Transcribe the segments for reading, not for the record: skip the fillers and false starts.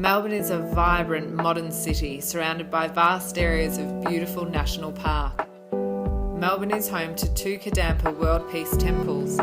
Melbourne is a vibrant modern city surrounded by vast areas of beautiful national park. Melbourne is home to 2 Kadampa World Peace temples.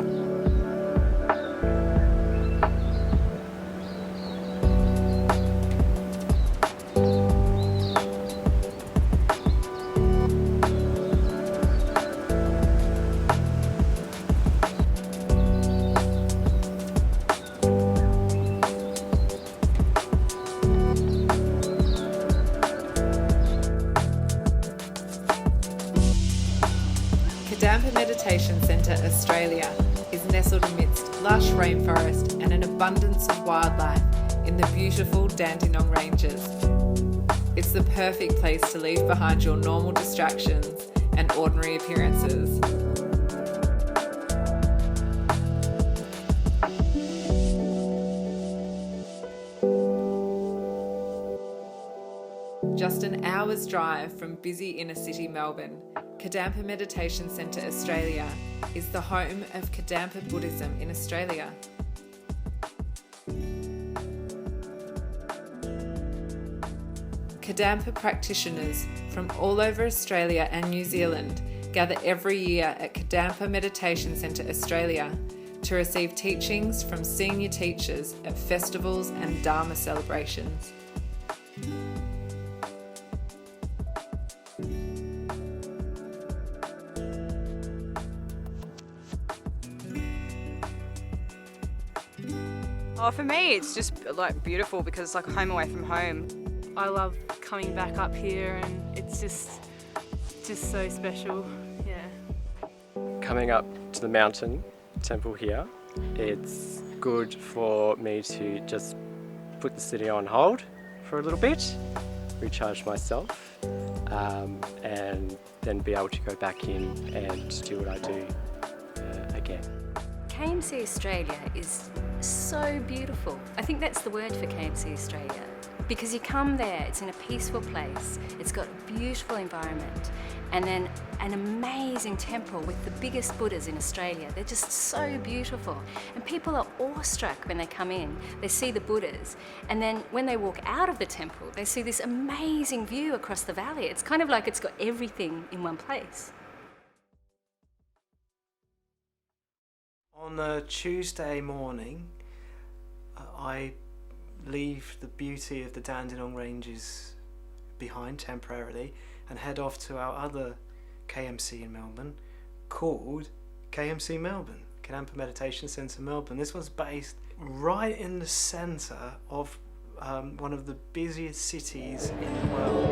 Kadampa Meditation Centre Australia is nestled amidst lush rainforest and an abundance of wildlife in the beautiful Dandenong Ranges. It's the perfect place to leave behind your normal distractions and ordinary appearances. Just an hour's drive from busy inner city Melbourne, Kadampa Meditation Centre Australia is the home of Kadampa Buddhism in Australia. Kadampa practitioners from all over Australia and New Zealand gather every year at Kadampa Meditation Centre Australia to receive teachings from senior teachers at festivals and Dharma celebrations. Oh, for me, it's just like beautiful because it's like home away from home. I love coming back up here, and it's just so special. Yeah. Coming up to the mountain temple here, it's good for me to just put the city on hold for a little bit, recharge myself, and then be able to go back in and do what I do again. KMC Australia is so beautiful. I think that's the word for KMC Australia. Because you come there, it's in a peaceful place, it's got a beautiful environment, and then an amazing temple with the biggest Buddhas in Australia. They're just so beautiful. And people are awestruck when they come in. They see the Buddhas, and then when they walk out of the temple, they see this amazing view across the valley. It's kind of like it's got everything in one place. On a Tuesday morning, I leave the beauty of the Dandenong Ranges behind temporarily and head off to our other KMC in Melbourne called KMC Melbourne, Kadampa Meditation Centre Melbourne. This was based right in the centre of one of the busiest cities in the world.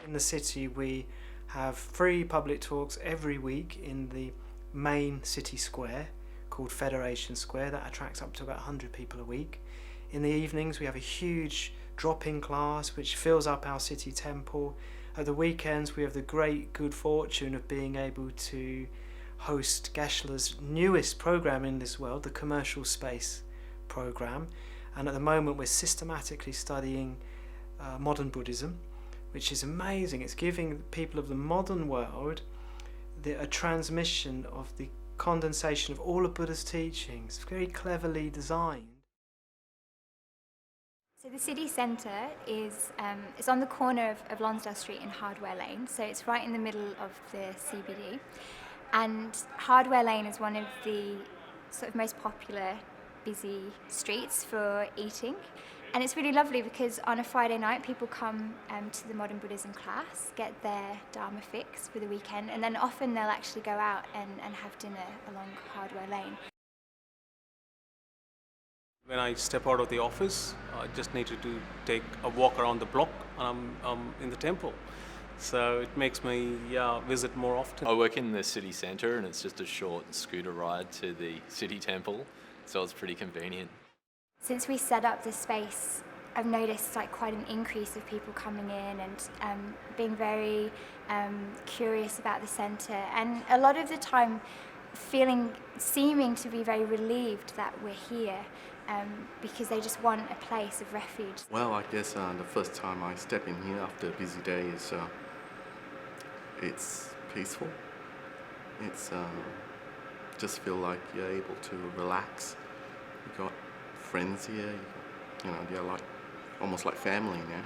In the city, we have free public talks every week in the main city square called Federation Square that attracts up to about 100 people a week. In the evenings, we have a huge drop-in class which fills up our city temple. At the weekends, we have the great good fortune of being able to host Geshe-la's newest program in this world, the Commercial Space program. And at the moment, we're systematically studying modern Buddhism, which is amazing. It's giving people of the modern world a transmission of the condensation of all of Buddha's teachings, very cleverly designed. So the city centre is on the corner of Lonsdale Street and Hardware Lane, so it's right in the middle of the CBD. And Hardware Lane is one of the sort of most popular busy streets for eating. And it's really lovely because on a Friday night people come to the Modern Buddhism class, get their Dharma fix for the weekend, and then often they'll actually go out and have dinner along Hardware Lane. When I step out of the office, I just need to take a walk around the block and I'm in the temple. So it makes me visit more often. I work in the city centre and it's just a short scooter ride to the city temple, so it's pretty convenient. Since we set up this space, I've noticed quite an increase of people coming in and being very curious about the centre, and a lot of the time seeming to be very relieved that we're here. because they just want a place of refuge. Well, I guess the first time I step in here after a busy day is it's peaceful. It's just feel like you're able to relax. You got friends here. You know, they're like almost like family now.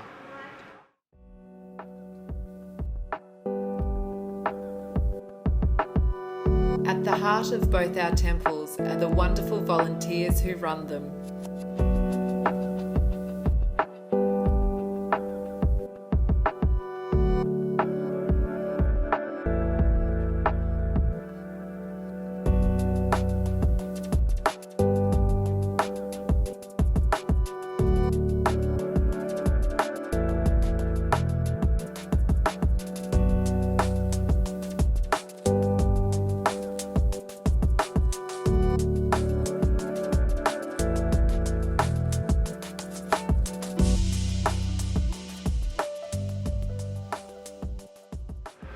At the heart of both our temples are the wonderful volunteers who run them.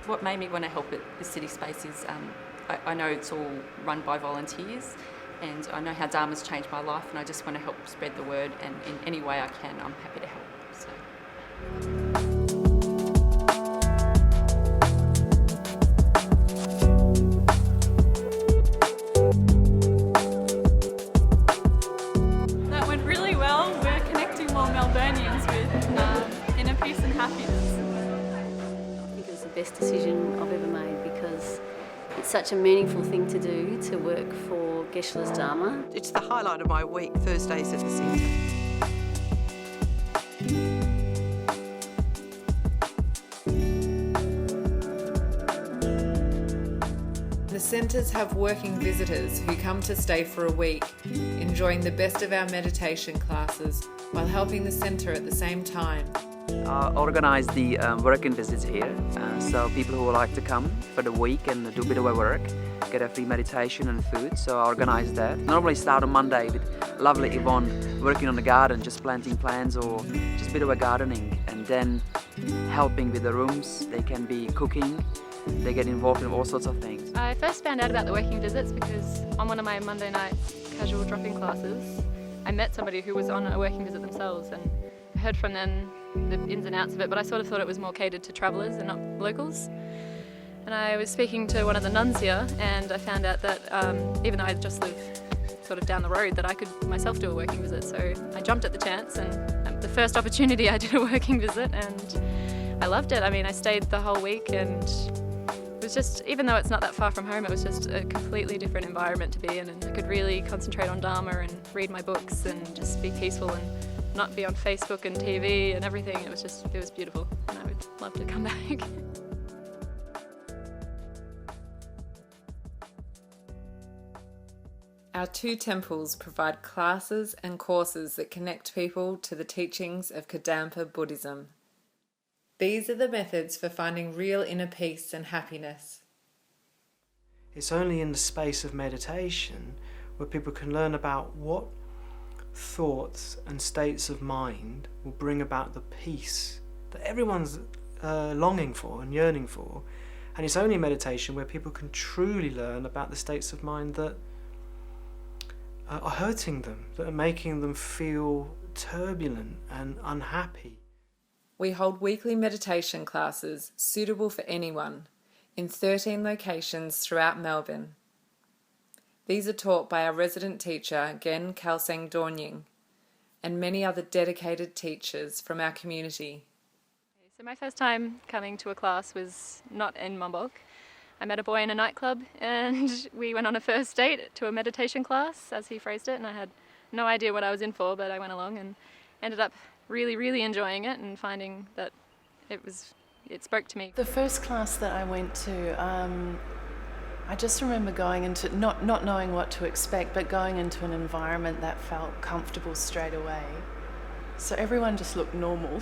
What made me want to help at the City Space is I know it's all run by volunteers, and I know how Dharma's changed my life, and I just want to help spread the word, and in any way I can, I'm happy to help. So. That went really well. We're connecting more Melburnians with inner peace and happiness. Best decision I've ever made, because it's such a meaningful thing to do, to work for Geshe-la's Dharma. It's the highlight of my week, Thursdays at the centre. The centres have working visitors who come to stay for a week, enjoying the best of our meditation classes while helping the centre at the same time. Organise the working visits here, so people who would like to come for the week and do a bit of work, get a free meditation and food, so I organise that. Normally start on Monday with lovely Yvonne working on the garden, just planting plants or just a bit of a gardening, and then helping with the rooms. They can be cooking, they get involved in all sorts of things. I first found out about the working visits because on one of my Monday night casual drop-in classes, I met somebody who was on a working visit themselves, and I heard from them the ins and outs of it, but I sort of thought it was more catered to travellers and not locals. And I was speaking to one of the nuns here, and I found out that even though I just live sort of down the road, that I could myself do a working visit. So I jumped at the chance, and the first opportunity I did a working visit, and I loved it. I mean, I stayed the whole week, and it was just, even though it's not that far from home, it was just a completely different environment to be in, and I could really concentrate on Dharma and read my books and just be peaceful and not be on Facebook and TV and everything. It was beautiful, and I would love to come back. Our two temples provide classes and courses that connect people to the teachings of Kadampa Buddhism. These are the methods for finding real inner peace and happiness. It's only in the space of meditation where people can learn about what thoughts and states of mind will bring about the peace that everyone's longing for and yearning for. And it's only meditation where people can truly learn about the states of mind that are hurting them, that are making them feel turbulent and unhappy. We hold weekly meditation classes suitable for anyone in 13 locations throughout Melbourne. These are taught by our resident teacher, Gen Khalsang Dornying, and many other dedicated teachers from our community. So my first time coming to a class was not in Mumbalk. I met a boy in a nightclub, and we went on a first date to a meditation class, as he phrased it, and I had no idea what I was in for, but I went along and ended up really, really enjoying it and finding that it spoke to me. The first class that I went to, I just remember going into, not knowing what to expect, but going into an environment that felt comfortable straight away. So everyone just looked normal.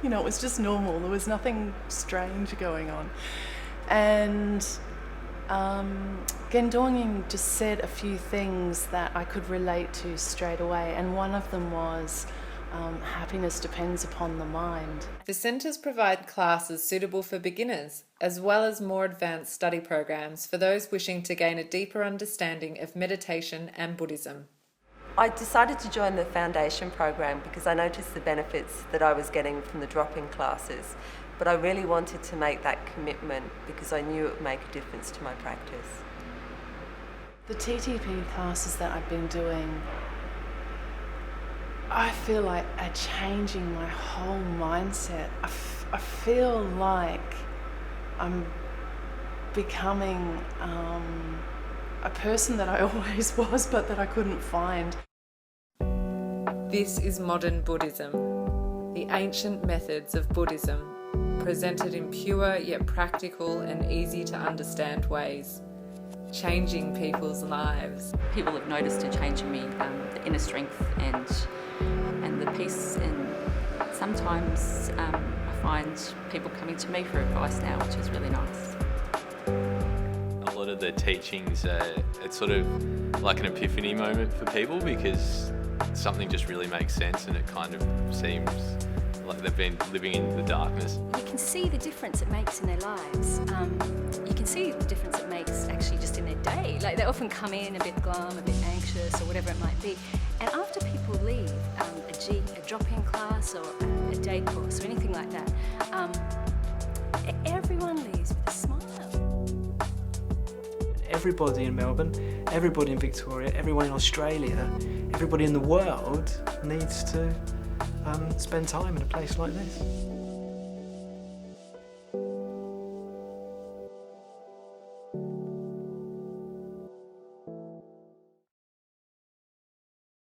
You know, it was just normal. There was nothing strange going on. And Gen Dornying just said a few things that I could relate to straight away, and one of them was happiness depends upon the mind. The centres provide classes suitable for beginners, as well as more advanced study programs for those wishing to gain a deeper understanding of meditation and Buddhism. I decided to join the foundation program because I noticed the benefits that I was getting from the drop-in classes, but I really wanted to make that commitment because I knew it would make a difference to my practice. The TTP classes that I've been doing, I feel like are changing my whole mindset. I feel like I'm becoming a person that I always was but that I couldn't find. This is modern Buddhism, the ancient methods of Buddhism, presented in pure yet practical and easy to understand ways, changing people's lives. People have noticed a change in me, the inner strength and the peace, and sometimes I find people coming to me for advice now, which is really nice. A lot of the teachings, it's sort of like an epiphany moment for people because something just really makes sense and it kind of seems like they've been living in the darkness. You can see the difference it makes in their lives. You can see the difference it makes actually just in their day. Like they often come in a bit glum, a bit anxious or whatever it might be. And after people leave a drop-in class or a day course or anything like that, everyone leaves with a smile. Everybody in Melbourne, everybody in Victoria, everyone in Australia, everybody in the world needs to spend time in a place like this.